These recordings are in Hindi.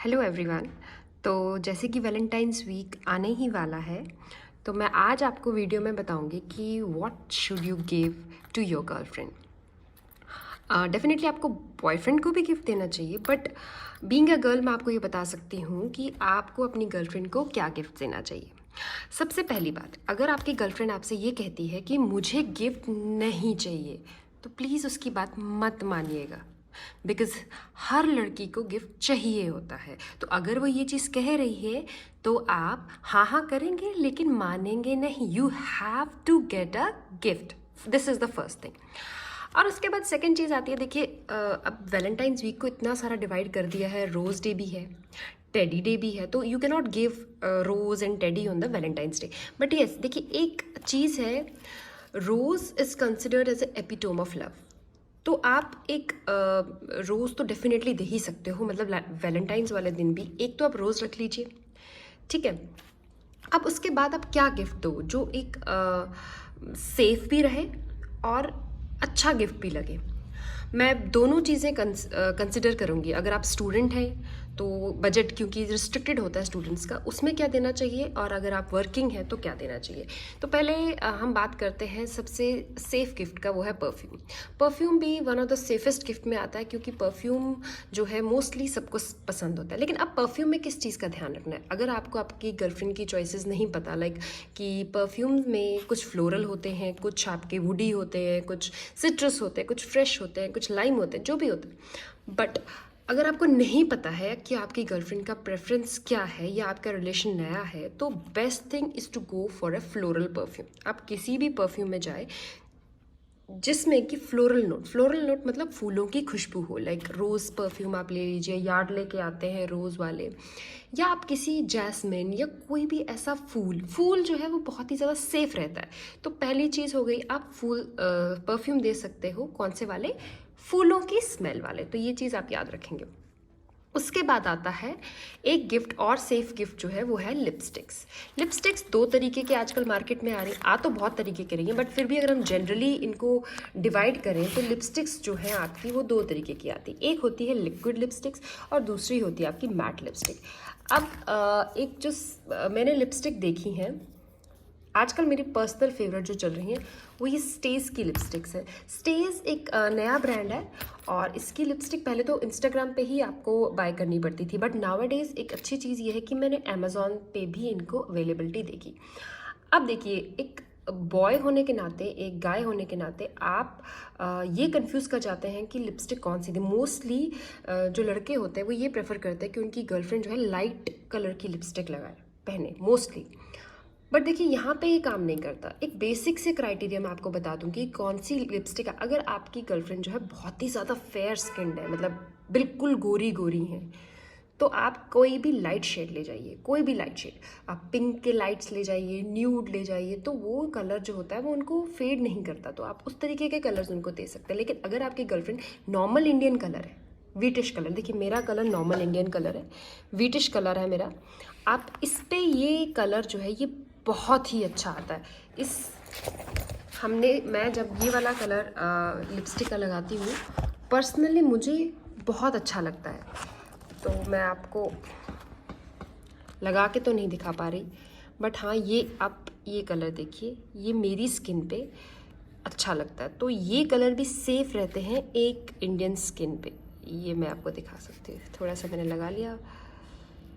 Hello everyone. तो जैसे कि वैलेंटाइंस वीक आने ही वाला है, तो मैं आज आपको वीडियो में बताऊंगी कि what should you give to your girlfriend. Definitely आपको बॉयफ्रेंड को भी गिफ्ट देना चाहिए, बट बीइंग अ गर्ल मैं आपको ये बता सकती हूँ कि आपको अपनी गर्लफ्रेंड को क्या गिफ्ट देना चाहिए। सबसे पहली बात, अगर आपकी गर्लफ्रेंड आपसे ये कहती है कि मुझे गिफ्ट नहीं चाहिए, तो प्लीज़ उसकी बात मत मानिएगा, बिकॉज हर लड़की को गिफ्ट चाहिए होता है। तो अगर वो ये चीज़ कह रही है तो आप हाँ हाँ करेंगे लेकिन मानेंगे नहीं। You have to get a gift, this is the first thing. और उसके बाद सेकंड चीज़ आती है, देखिए अब वैलेंटाइंस वीक को इतना सारा डिवाइड कर दिया है, रोज़ डे भी है, टेडी डे भी है, तो you can not give rose and teddy on the Valentine's Day. But yes, देखिए एक चीज़ है, rose is considered as a epitome of love. तो आप एक रोज़ तो डेफिनेटली दे ही सकते हो, मतलब वैलेंटाइंस वाले दिन भी एक तो आप रोज़ रख लीजिए, ठीक है। अब उसके बाद आप क्या गिफ्ट दो जो एक सेफ भी रहे और अच्छा गिफ्ट भी लगे। मैं दोनों चीज़ें कंसिडर करूँगी। अगर आप स्टूडेंट हैं तो बजट क्योंकि रिस्ट्रिक्टेड होता है स्टूडेंट्स का, उसमें क्या देना चाहिए, और अगर आप वर्किंग हैं तो क्या देना चाहिए। तो पहले हम बात करते हैं सबसे सेफ गिफ्ट का, वो है परफ्यूम। परफ्यूम भी one of the safest gift में आता है, क्योंकि परफ्यूम जो है मोस्टली सबको पसंद होता है। लेकिन अब परफ्यूम में किस चीज़ का ध्यान रखना है, अगर आपको आपकी गर्लफ्रेंड की चॉइसेस नहीं पता, लाइक कि परफ्यूम में कुछ फ्लोरल होते हैं, कुछ आपके वुडी होते हैं, कुछ सिट्रस होते हैं, कुछ फ्रेश होते हैं, कुछ लाइम होते हैं, जो भी होते हैं, बट अगर आपको नहीं पता है कि आपकी गर्लफ्रेंड का प्रेफरेंस क्या है या आपका रिलेशन नया है, तो best thing is to go for a floral perfume. आप किसी भी परफ्यूम में जाए जिसमें कि फ्लोरल नोट मतलब फूलों की खुशबू हो, लाइक रोज़ परफ्यूम आप ले लीजिए, यार्ड लेके आते हैं रोज़ वाले, या आप किसी जैस्मिन या कोई भी ऐसा फूल जो है वो बहुत ही ज़्यादा सेफ रहता है। तो पहली चीज़ हो गई, आप परफ्यूम दे सकते हो कौन से वाले, फूलों की स्मेल वाले। तो ये चीज़ आप याद रखेंगे। उसके बाद आता है एक गिफ्ट और सेफ गिफ्ट जो है वो है लिपस्टिक्स। लिपस्टिक्स दो तरीके के आजकल मार्केट में आ रही हैं, आ तो बहुत तरीके के रही हैं, बट फिर भी अगर हम जनरली इनको डिवाइड करें तो लिपस्टिक्स जो है आपकी वो दो तरीके की आती है। एक होती है लिक्विड लिपस्टिक्स और दूसरी होती है आपकी मैट लिपस्टिक। अब एक जो मैंने लिपस्टिक देखी हैं आजकल, मेरी पर्सनल फेवरेट जो चल रही हैं वो ये स्टेज की लिपस्टिक्स है। स्टेज एक नया ब्रांड है और इसकी लिपस्टिक पहले तो इंस्टाग्राम पे ही आपको बाय करनी पड़ती थी, बट नाउअडेज एक अच्छी चीज़ ये है कि मैंने अमेज़ॉन पे भी इनको अवेलेबिलिटी देखी। अब देखिए, एक बॉय होने के नाते, एक गाय होने के नाते आप ये कंफ्यूज कर जाते हैं कि लिपस्टिक कौन सी दे। मोस्टली जो लड़के होते हैं वो ये प्रेफर करते हैं कि उनकी गर्लफ्रेंड जो है लाइट कलर की लिपस्टिक लगाए, पहने मोस्टली। बट देखिए यहाँ पे ये काम नहीं करता। एक बेसिक से क्राइटेरिया मैं आपको बता दूँ कि कौन सी लिपस्टिक, अगर आपकी गर्लफ्रेंड जो है बहुत ही ज़्यादा फेयर स्किन्ड है, मतलब बिल्कुल गोरी गोरी है, तो आप कोई भी लाइट शेड ले जाइए, कोई भी लाइट शेड, आप पिंक के लाइट्स ले जाइए, न्यूड ले जाइए, तो वो कलर जो होता है वो उनको फेड नहीं करता, तो आप उस तरीके के कलर्स उनको दे सकते हैं। लेकिन अगर आपकी गर्लफ्रेंड नॉर्मल इंडियन कलर है, वीटिश कलर, देखिए मेरा कलर नॉर्मल इंडियन कलर है, वीटिश कलर है मेरा, आप इस पे ये कलर जो है ये बहुत ही अच्छा आता है। मैं जब ये वाला कलर लिपस्टिक का लगाती हूँ, पर्सनली मुझे बहुत अच्छा लगता है। तो मैं आपको लगा के तो नहीं दिखा पा रही, बट हाँ ये आप ये कलर देखिए, ये मेरी स्किन पे अच्छा लगता है। तो ये कलर भी सेफ रहते हैं एक इंडियन स्किन पे, ये मैं आपको दिखा सकती हूँ। थोड़ा सा मैंने लगा लिया,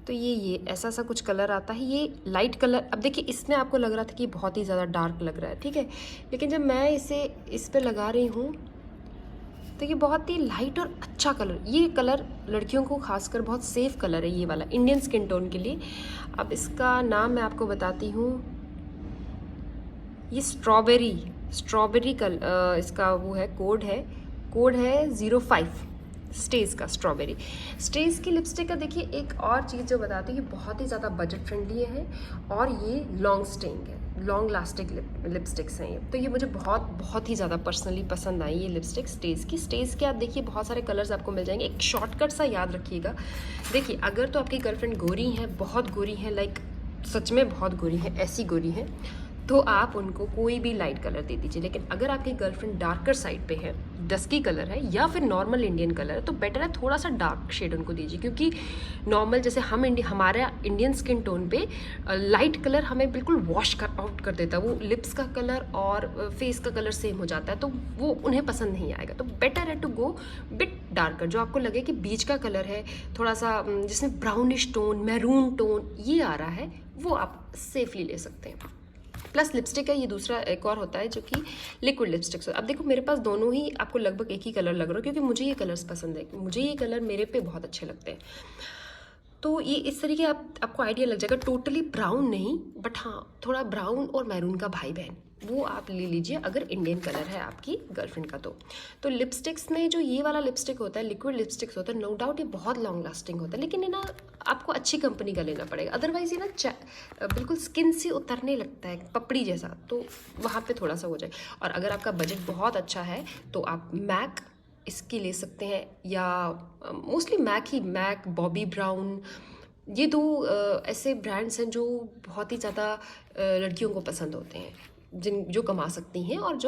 तो ये ऐसा सा कुछ कलर आता है, ये लाइट कलर। अब देखिए इसमें आपको लग रहा था कि बहुत ही ज़्यादा डार्क लग रहा है, ठीक है, लेकिन जब मैं इसे इस पे लगा रही हूँ तो ये बहुत ही लाइट और अच्छा कलर, ये कलर लड़कियों को खासकर बहुत सेफ कलर है ये वाला इंडियन स्किन टोन के लिए। अब इसका नाम मैं आपको बताती हूँ, ये स्ट्रॉबेरी इसका वो है, कोड है 05 स्टेज का, स्टेज की लिपस्टिक का। देखिए एक और चीज़ जो बताती है, ये बहुत ही ज़्यादा बजट फ्रेंडली है और ये लॉन्ग स्टेइंग है, लॉन्ग लास्टिक लिपस्टिक्स हैं ये। तो ये मुझे बहुत ही ज़्यादा पर्सनली पसंद आई ये लिपस्टिक स्टेज के। आप देखिए बहुत सारे कलर्स आपको मिल जाएंगे। एक शॉर्टकट सा याद रखिएगा, देखिए अगर तो आपकी गर्लफ्रेंड गोरी है, बहुत गोरी है, लाइक सच में बहुत गोरी है, ऐसी गोरी है, तो आप उनको कोई भी लाइट कलर दे दीजिए। लेकिन अगर आपकी गर्लफ्रेंड डार्कर साइड पे है, डस्की कलर है या फिर नॉर्मल इंडियन कलर है, तो बेटर है थोड़ा सा डार्क शेड उनको दीजिए, क्योंकि नॉर्मल जैसे हमारा इंडियन स्किन टोन पे लाइट कलर हमें बिल्कुल वॉश आउट कर देता है, वो लिप्स का कलर और फेस का कलर सेम हो जाता है, तो वो उन्हें पसंद नहीं आएगा। तो बेटर है टू गो बिट डार्कर, जो आपको लगे कि बीच का कलर है, थोड़ा सा जिसमें ब्राउनिश टोन, मैरून टोन ये आ रहा है, वो आप सेफली ले सकते हैं। प्लस लिपस्टिक है, ये दूसरा एक और होता है जो कि लिक्विड लिपस्टिक्स। अब देखो मेरे पास दोनों ही आपको लगभग एक ही कलर लग रहा है, क्योंकि मुझे ये कलर्स पसंद है, मुझे ये कलर मेरे पे बहुत अच्छे लगते हैं। तो ये इस तरीके आपको आइडिया लग जाएगा। टोटली ब्राउन नहीं, बट हाँ थोड़ा ब्राउन और मैरून का भाई बहन, वो आप ले लीजिए अगर इंडियन कलर है आपकी गर्लफ्रेंड का। तो लिपस्टिक्स में जो ये वाला लिपस्टिक होता है, लिक्विड लिपस्टिक्स होता है, नो डाउट ये बहुत लॉन्ग लास्टिंग होता है, लेकिन ये ना आपको अच्छी कंपनी का लेना पड़ेगा, अदरवाइज ये ना बिल्कुल स्किन से उतरने लगता है पपड़ी जैसा, तो वहाँ पे थोड़ा सा हो जाए। और अगर आपका बजट बहुत अच्छा है तो आप मैक इसकी ले सकते हैं, या मोस्टली मैक, बॉबी ब्राउन, ये दो ऐसे ब्रांड्स हैं जो बहुत ही ज़्यादा लड़कियों को पसंद होते हैं, जो कमा सकती हैं और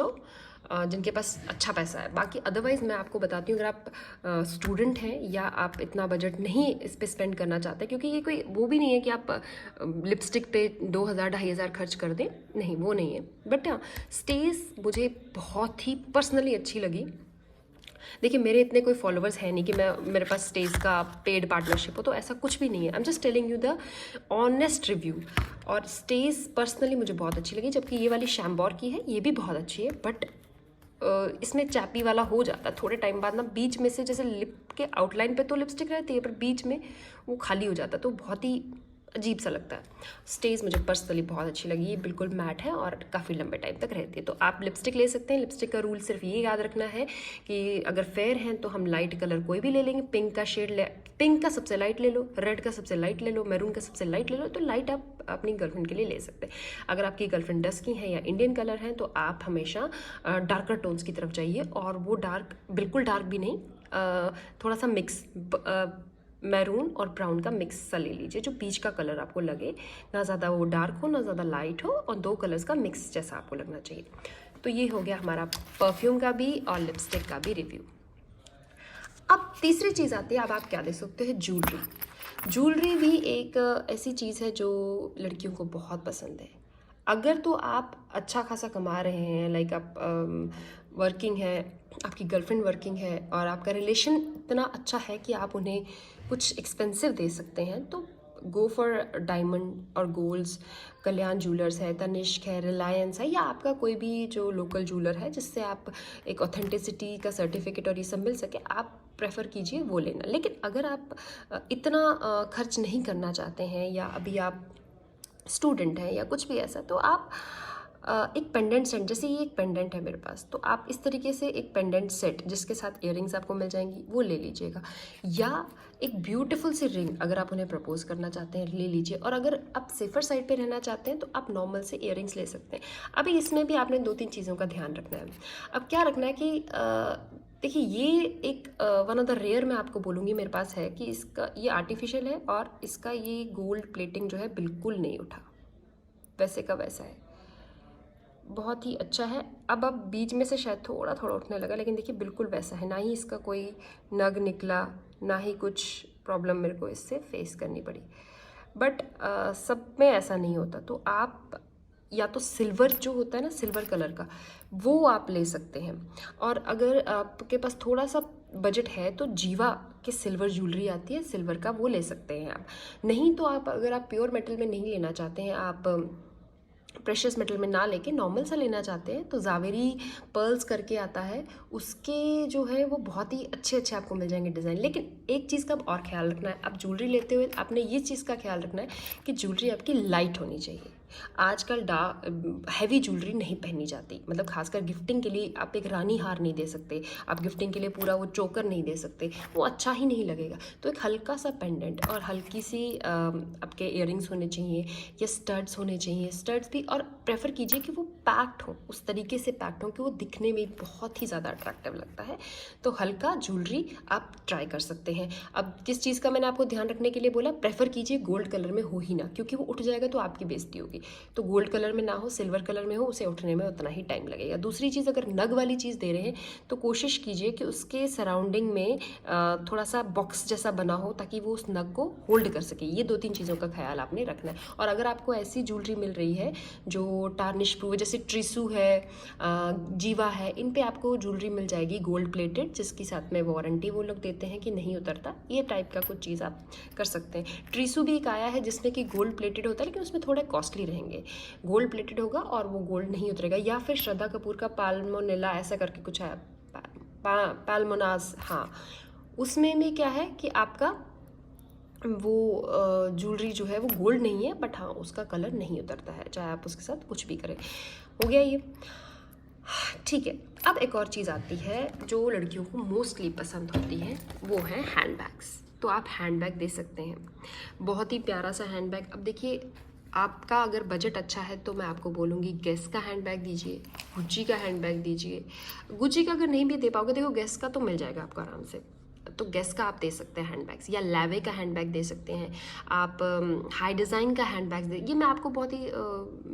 जिनके पास अच्छा पैसा है। बाकी अदरवाइज़ मैं आपको बताती हूँ, अगर आप स्टूडेंट हैं या आप इतना बजट नहीं इस पे स्पेंड करना चाहते, क्योंकि ये कोई वो भी नहीं है कि आप लिपस्टिक पे 2000-2500 खर्च कर दें, नहीं वो नहीं है। बट स्टेज मुझे बहुत ही पर्सनली अच्छी लगी। देखिए मेरे इतने कोई फॉलोअर्स हैं नहीं कि मेरे पास स्टेज का पेड पार्टनरशिप हो, तो ऐसा कुछ भी नहीं है। I am just telling you the honest review. और स्टेज पर्सनली मुझे बहुत अच्छी लगी, जबकि ये वाली शैम्बोर की है, ये भी बहुत अच्छी है, बट इसमें चैपी वाला हो जाता है थोड़े टाइम बाद ना, बीच में से जैसे लिप के आउटलाइन पे तो लिपस्टिक रहती है, पर बीच में वो खाली हो जाता है, तो बहुत ही अजीब सा लगता है। स्टेज मुझे पर्सनली बहुत अच्छी लगी, ये बिल्कुल मैट है और काफ़ी लंबे टाइम तक रहती है। तो आप लिपस्टिक ले सकते हैं। लिपस्टिक का रूल सिर्फ ये याद रखना है कि अगर फेयर हैं तो हम लाइट कलर कोई भी ले लेंगे, पिंक का सबसे लाइट ले लो, रेड का सबसे लाइट ले लो, मैरून का सबसे लाइट ले लो, तो लाइट आप अपनी गर्लफ्रेंड के लिए ले सकते हैं। अगर आपकी गर्लफ्रेंड डस्की है या इंडियन कलर है तो आप हमेशा डार्कर टोन्स की तरफ जाइए, और वो डार्क बिल्कुल डार्क भी नहीं, थोड़ा सा मिक्स मैरून और ब्राउन का मिक्स सा ले लीजिए, जो बीच का कलर आपको लगे, ना ज़्यादा वो डार्क हो ना ज़्यादा लाइट हो, और दो कलर्स का मिक्स जैसा आपको लगना चाहिए। तो ये हो गया हमारा परफ्यूम का भी और लिपस्टिक का भी रिव्यू। अब तीसरी चीज़ आती है, अब आप क्या दे सकते हैं, ज्वेलरी भी एक ऐसी चीज़ है जो लड़कियों को बहुत पसंद है। अगर तो आप अच्छा खासा कमा रहे हैं, लाइक आप वर्किंग है, आपकी गर्लफ्रेंड वर्किंग है और आपका रिलेशन इतना अच्छा है कि आप उन्हें कुछ एक्सपेंसिव दे सकते हैं, तो गो फॉर डायमंड और गोल्ड्स। कल्याण ज्वेलर्स है, तनिष्क है, रिलायंस है, या आपका कोई भी जो लोकल ज्वेलर है जिससे आप एक ऑथेंटिसिटी का सर्टिफिकेट और ये सब मिल सके, आप प्रेफर कीजिए वो लेना। लेकिन अगर आप इतना खर्च नहीं करना चाहते हैं, या अभी आप स्टूडेंट हैं या कुछ भी ऐसा, तो आप एक पेंडेंट सेट, जैसे ये एक पेंडेंट है मेरे पास, तो आप इस तरीके से एक पेंडेंट सेट जिसके साथ इयररिंग्स आपको मिल जाएंगी वो ले लीजिएगा, या एक ब्यूटीफुल सी रिंग अगर आप उन्हें प्रपोज करना चाहते हैं ले लीजिए। और अगर आप सेफर साइड पे रहना चाहते हैं तो आप नॉर्मल से इयररिंग्स ले सकते हैं। अभी इसमें भी आपने 2-3 चीज़ों का ध्यान रखना है। अब क्या रखना है कि देखिए ये एक वन ऑफ द रेयर मैं आपको बोलूँगी मेरे पास है कि इसका ये आर्टिफिशियल है, और इसका ये गोल्ड प्लेटिंग जो है बिल्कुल नहीं उठा, वैसे का वैसा है, बहुत ही अच्छा है। अब बीच में से शायद थोड़ा थोड़ा उठने लगा, लेकिन देखिए बिल्कुल वैसा है, ना ही इसका कोई नग निकला, ना ही कुछ प्रॉब्लम मेरे को इससे फेस करनी पड़ी। बट सब में ऐसा नहीं होता, तो आप या तो सिल्वर जो होता है ना, सिल्वर कलर का, वो आप ले सकते हैं। और अगर आपके पास थोड़ा सा बजट है तो जीवा की सिल्वर ज्वेलरी आती है सिल्वर का, वो ले सकते हैं आप। नहीं तो आप अगर आप प्योर मेटल में नहीं लेना चाहते हैं, आप प्रेशियस मेटल में ना लेके नॉर्मल सा लेना चाहते हैं, तो जावेरी पर्ल्स करके आता है, उसके जो है वो बहुत ही अच्छे अच्छे आपको मिल जाएंगे डिज़ाइन। लेकिन एक चीज़ का और ख्याल रखना है, आप ज्वेलरी लेते हुए आपने ये चीज़ का ख्याल रखना है कि ज्वेलरी आपकी लाइट होनी चाहिए। आजकल हैवी ज्वेलरी नहीं पहनी जाती, मतलब खासकर गिफ्टिंग के लिए आप एक रानी हार नहीं दे सकते, आप गिफ्टिंग के लिए पूरा वो चोकर नहीं दे सकते, वो अच्छा ही नहीं लगेगा। तो एक हल्का सा पेंडेंट और हल्की सी आपके इयररिंग्स होने चाहिए, या स्टड्स होने चाहिए, स्टड्स भी, और प्रेफर कीजिए कि वो पैक्ड हो, उस तरीके से पैक्ड हो कि वो दिखने में बहुत ही ज़्यादा अट्रैक्टिव लगता है। तो हल्का ज्वेलरी आप ट्राई कर सकते हैं। अब जिस चीज़ का मैंने आपको ध्यान रखने के लिए बोला, प्रेफर कीजिए गोल्ड कलर में हो ही ना, क्योंकि वो उठ जाएगा तो आपकी बेइज्जती होगी। तो गोल्ड कलर में ना हो, सिल्वर कलर में हो, उसे उठने में उतना ही टाइम लगेगा। दूसरी चीज़, अगर नग वाली चीज़ दे रहे हैं तो कोशिश कीजिए कि उसके सराउंडिंग में थोड़ा सा बॉक्स जैसा बना हो ताकि वो उस नग को होल्ड कर सके। ये 2-3 चीज़ों का ख्याल आपने रखना है। और अगर आपको ऐसी ज्वेलरी मिल रही है जो टार्निश प्रूफ, जैसे ट्रिसू है, जीवा है, इन पे आपको ज्वेलरी मिल जाएगी गोल्ड प्लेटेड, जिसकी साथ में वारंटी वो लोग देते हैं कि नहीं उतरता। ये टाइप का कुछ चीज़ आप कर सकते हैं। ट्रिसू भी एक आया है जिसमें कि गोल्ड प्लेटेड होता है, लेकिन उसमें थोड़े कॉस्टली रहेंगे। गोल्ड प्लेटेड होगा और वो गोल्ड नहीं उतरेगा। या फिर श्रद्धा कपूर का पाल्मोनेला ऐसा करके कुछ है, पाल्मोनाज, हाँ, उसमें भी क्या है कि आपका वो ज्वेलरी जो है वो गोल्ड नहीं है, बट हाँ उसका कलर नहीं उतरता है, चाहे आप उसके साथ कुछ भी करें। हो गया ये, ठीक है। अब एक और चीज़ आती है जो लड़कियों को मोस्टली पसंद होती है, वो है हैंड बैग्स। तो आप हैंड बैग दे सकते हैं, बहुत ही प्यारा सा हैंड बैग। अब देखिए, आपका अगर बजट अच्छा है तो मैं आपको बोलूँगी गेस का हैंड बैग दीजिए, गुच्ची का हैंड बैग दीजिए। गुच्ची का अगर नहीं भी दे पाओगे, देखो गेस का तो मिल जाएगा आपको आराम से, तो गेस का आप दे सकते हैं हैंड बैग्स, या लेवे का हैंड बैग दे सकते हैं आप। हाई डिज़ाइन का हैंड बैग दे, ये मैं आपको बहुत ही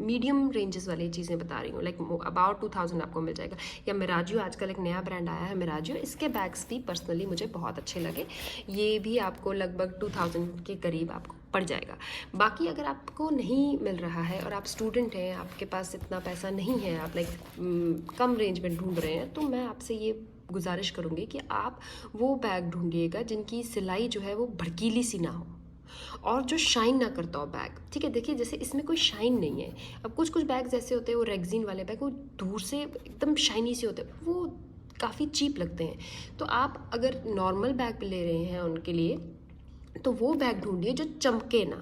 मीडियम रेंजेस वाली चीज़ें बता रही हूँ, लाइक अबाउट 2000 आपको मिल जाएगा। या मिराजियो, आजकल एक नया ब्रांड आया है मिराजियो, इसके बैग्स भी पर्सनली मुझे बहुत अच्छे लगे। ये भी आपको लगभग 2000 के करीब आपको पड़ जाएगा। बाकी अगर आपको नहीं मिल रहा है और आप स्टूडेंट हैं, आपके पास इतना पैसा नहीं है, आप लाइक कम रेंज में ढूंढ रहे हैं, तो मैं आपसे ये गुजारिश करूँगी कि आप वो बैग ढूंढिएगा जिनकी सिलाई जो है वो भड़कीली सी ना हो और जो शाइन ना करता हो बैग, ठीक है। देखिए, जैसे इसमें कोई शाइन नहीं है। अब कुछ कुछ बैग्स ऐसे होते हैं, वो रेगजीन वाले बैग, वो दूर से एकदम शाइनी से होते हैं, वो काफ़ी चीप लगते हैं। तो आप अगर नॉर्मल बैग ले रहे हैं उनके लिए, तो वो बैग ढूंढिए जो चमके ना,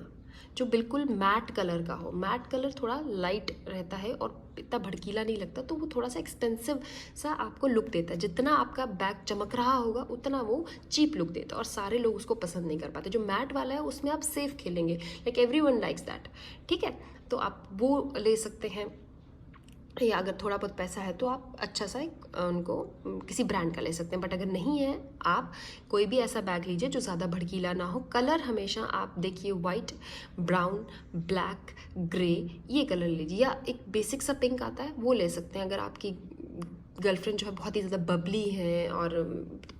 जो बिल्कुल मैट कलर का हो। मैट कलर थोड़ा लाइट रहता है और इतना भड़कीला नहीं लगता, तो वो थोड़ा सा एक्सपेंसिव सा आपको लुक देता है। जितना आपका बैग चमक रहा होगा उतना वो चीप लुक देता है, और सारे लोग उसको पसंद नहीं कर पाते। जो मैट वाला है उसमें आप सेफ खेलेंगे, लाइक एवरीवन लाइक्स दैट, ठीक है। तो आप वो ले सकते हैं, या अगर थोड़ा बहुत पैसा है तो आप अच्छा सा उनको किसी ब्रांड का ले सकते हैं। बट अगर नहीं है, आप कोई भी ऐसा बैग लीजिए जो ज़्यादा भड़कीला ना हो। कलर हमेशा आप देखिए वाइट, ब्राउन, ब्लैक, ग्रे, ये कलर लीजिए, या एक बेसिक सा पिंक आता है वो ले सकते हैं। अगर आपकी गर्लफ्रेंड जो है बहुत ही ज़्यादा बबली है और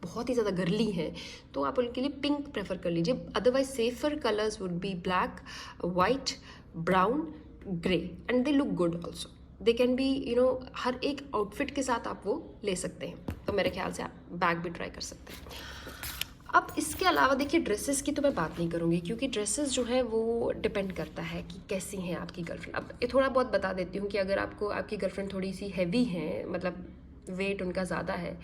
बहुत ही ज़्यादा गर्ली है, तो आप उनके लिए पिंक प्रेफर कर लीजिए। Otherwise safer colours would be black, white, brown, grey, and they look good also. They can be हर एक आउटफिट के साथ आप वो ले सकते हैं। तो मेरे ख्याल से आप बैग भी ट्राई कर सकते हैं। अब इसके अलावा देखिए, ड्रेसेस की तो मैं बात नहीं करूँगी, क्योंकि ड्रेसेस जो है वो डिपेंड करता है कि कैसी हैं आपकी गर्लफ्रेंड। अब ये थोड़ा बहुत बता देती हूँ कि अगर आपकी गर्लफ्रेंड थोड़ी सी हैवी है, मतलब वेट उनका ज़्यादा है,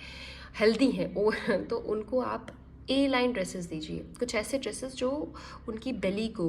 हेल्दी है वो, तो उनको आप ए लाइन ड्रेसेस दीजिए। कुछ ऐसे ड्रेसेस जो उनकी बेली को